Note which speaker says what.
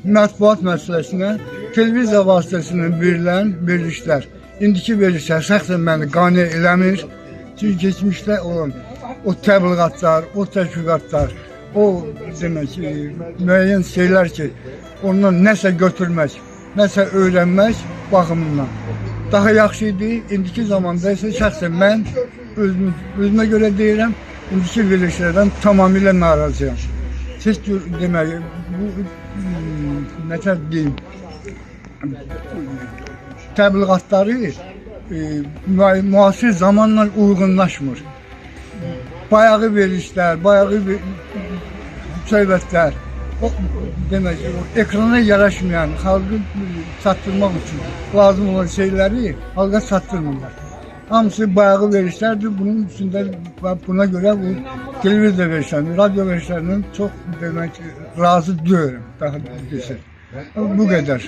Speaker 1: mətbuat məsələsinə televiziya vasitəsilə verilən verilişlər, indiki verilişlər şəxsən məni qane eləmir. Çünki geçmişdə o təbliğatlar, o təşviqatlar, o demək müəyyən şeylər ki, ondan nəsə götürmək, nəsə öyrənmək baxımından daha yaxşı idi. İndiki zamanda isə şəxsən mən özümə görə deyirəm, indiki verilişlərdən tamamilə narazıyam. Siz demək, bu nətər deyim, təbliğatları müasir zamanla uyğunlaşmır. Bayağı verilişlər, bayağı söhbətlər, demək, ekrana yaraşmayan, xalqı çatdırmaq üçün lazım olan şeyləri xalqa çatdırmırlar. Hamısı bayağı verilişlərdir. Bunun içində buna görə bu televiziya verilişlərini, radyo verilişlərindən çox demək razı deyiləm. Daha desək. Bu qədər.